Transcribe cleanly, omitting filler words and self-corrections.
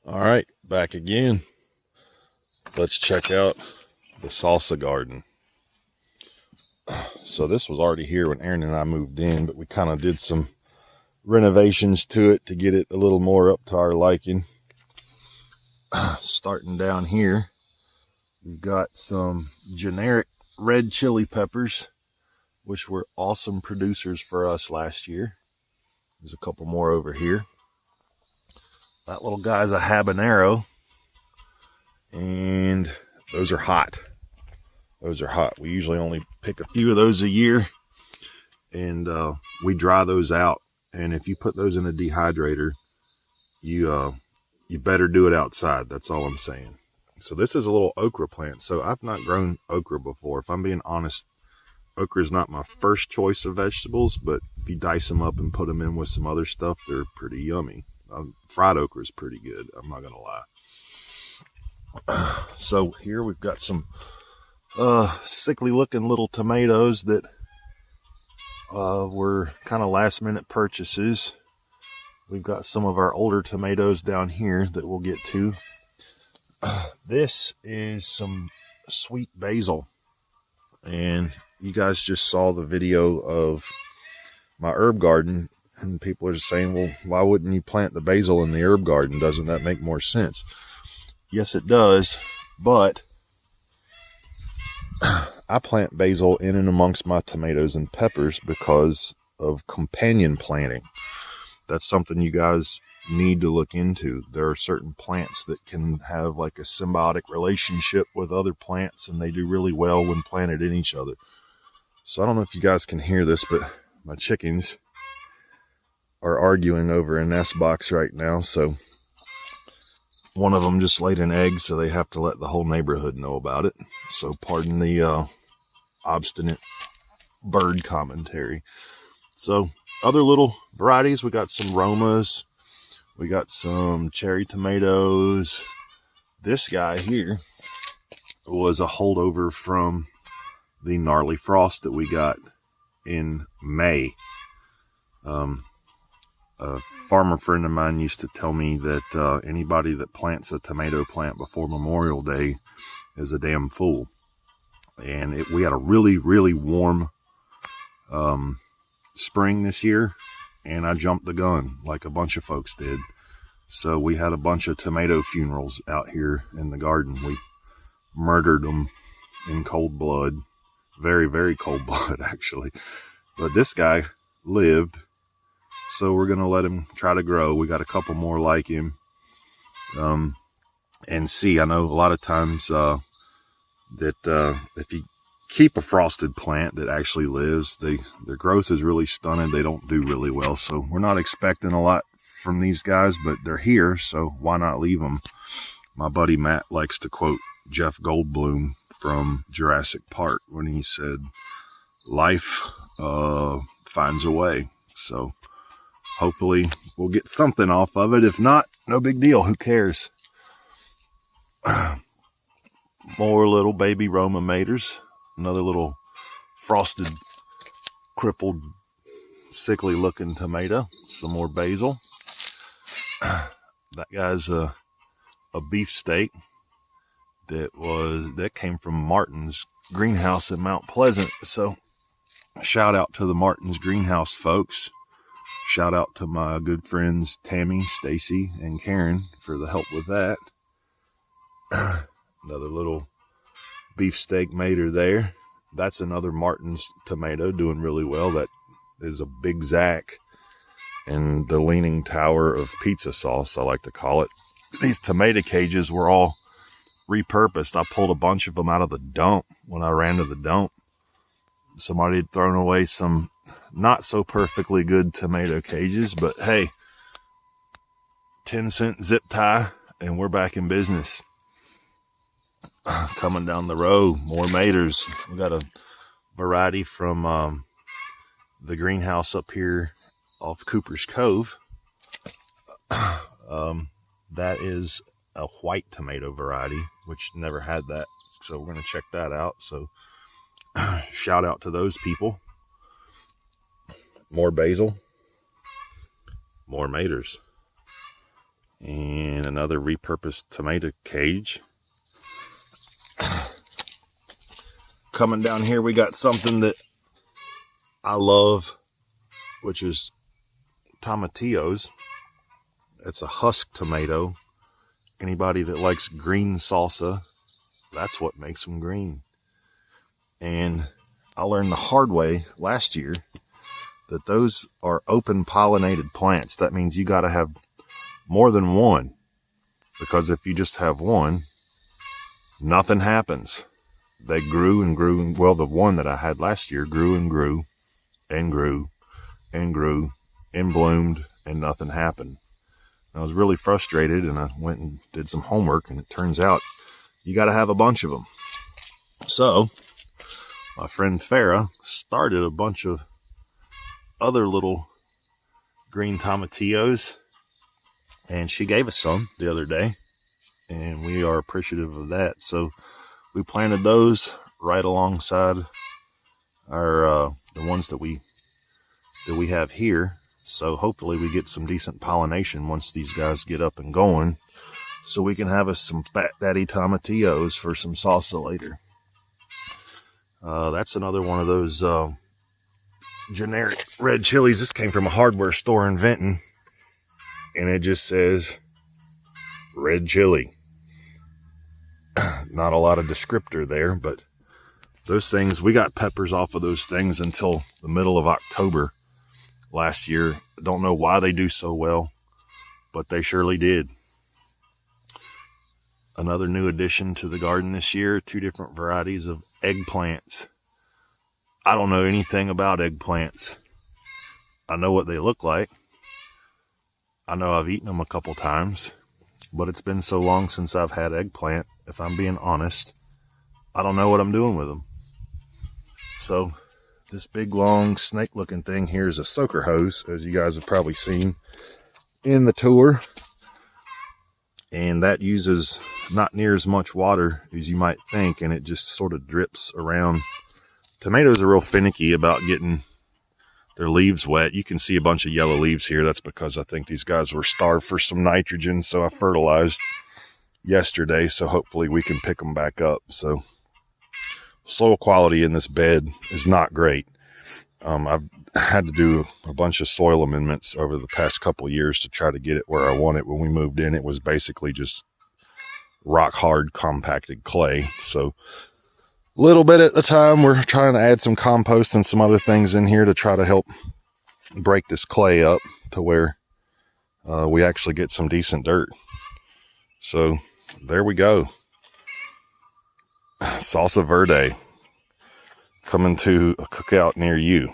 All right, back again. Let's check out the salsa garden. So this was already here when Aaron and I moved in, but we kind of did some renovations to it to get it a little more up to our liking. Starting down here, we've got some generic red chili peppers, which were awesome producers for us last year. There's a couple more over here. That little guy's a habanero, and those are hot. Those are hot. We usually only pick a few of those a year, and we dry those out. And if you put those in a dehydrator, you better do it outside. That's all I'm saying. So this is a little okra plant. So I've not grown okra before. If I'm being honest, okra is not my first choice of vegetables, but if you dice them up and put them in with some other stuff, they're pretty yummy. Fried okra is pretty good. I'm not going to lie. So here we've got some sickly looking little tomatoes that were kind of last minute purchases. We've got some of our older tomatoes down here that we'll get to. This is some sweet basil, and you guys just saw the video of my herb garden, and people are just saying, well, why wouldn't you plant the basil in the herb garden? Doesn't that make more sense? Yes, it does, but I plant basil in and amongst my tomatoes and peppers because of companion planting. That's something you guys need to look into. There are certain plants that can have like a symbiotic relationship with other plants, and they do really well when planted in each other. So I don't know if you guys can hear this, but my chickens are arguing over a nest box right now. So one of them just laid an egg, so they have to let the whole neighborhood know about it. So pardon the obstinate bird commentary. So other little varieties, we got some Romas, we got some cherry tomatoes. This guy here was a holdover from the gnarly frost that we got in May. A farmer friend of mine used to tell me that anybody that plants a tomato plant before Memorial Day is a damn fool. And we had a really, really warm spring this year, and I jumped the gun like a bunch of folks did. So we had a bunch of tomato funerals out here in the garden. We murdered them in cold blood. Very, very cold blood, actually. But this guy lived, so we're going to let him try to grow. We got a couple more like him. And see, I know a lot of times that if you keep a frosted plant that actually lives, their growth is really stunted. They don't do really well. So we're not expecting a lot from these guys, but they're here, so why not leave them? My buddy Matt likes to quote Jeff Goldblum from Jurassic Park when he said, life finds a way. So hopefully we'll get something off of it. If not, no big deal. Who cares? More little baby Roma maters. Another little frosted, crippled, sickly looking tomato. Some more basil. That guy's a beefsteak that came from Martin's greenhouse in Mount Pleasant. So shout out to the Martin's greenhouse folks. Shout out to my good friends Tammy, Stacy, and Karen for the help with that. Another little beefsteak mater there. That's another Martin's tomato doing really well. That is a Big Zack and the Leaning Tower of pizza sauce, I like to call it. These tomato cages were all repurposed. I pulled a bunch of them out of the dump when I ran to the dump. Somebody had thrown away some not so perfectly good tomato cages, but hey, 10-cent zip tie and we're back in business. Coming down the road, more maters. We got a variety from the greenhouse up here off Cooper's Cove. That is a white tomato variety, which never had that, so we're going to check that out. So shout out to those people. More basil, more maters, and another repurposed tomato cage. Coming down here, we got something that I love, which is tomatillos. It's a husk tomato. Anybody that likes green salsa, that's what makes them green. And I learned the hard way last year that those are open pollinated plants. That means you got to have more than one, because if you just have one, nothing happens. They grew and grew, and well, the one that I had last year grew and grew and grew and grew and bloomed, and nothing happened. I was really frustrated, and I went and did some homework, and it turns out you got to have a bunch of them. So my friend Farah started a bunch of other little green tomatillos, and she gave us some the other day, and we are appreciative of that. So we planted those right alongside our the ones that we have here. So hopefully we get some decent pollination once these guys get up and going, so we can have us some fat daddy tomatillos for some salsa later. That's another one of those generic red chilies. This came from a hardware store in Vinton, and it just says red chili. Not a lot of descriptor there, but those things, we got peppers off of those things until the middle of October last year. I don't know why they do so well, but they surely did. Another new addition to the garden this year, 2 different varieties of eggplants. I don't know anything about eggplants. I know what they look like. I know I've eaten them a couple times, but it's been so long since I've had eggplant, if I'm being honest, I don't know what I'm doing with them. So this big long snake looking thing here is a soaker hose, as you guys have probably seen in the tour. And that uses not near as much water as you might think, and it just sort of drips around. Tomatoes are real finicky about getting their leaves wet. You can see a bunch of yellow leaves here. That's because I think these guys were starved for some nitrogen, so I fertilized yesterday, so hopefully we can pick them back up. So soil quality in this bed is not great. I've had to do a bunch of soil amendments over the past couple of years to try to get it where I want it. When we moved in, it was basically just rock hard compacted clay. So little bit at the time, we're trying to add some compost and some other things in here to try to help break this clay up to where we actually get some decent dirt. So there we go. Salsa Verde coming to a cookout near you.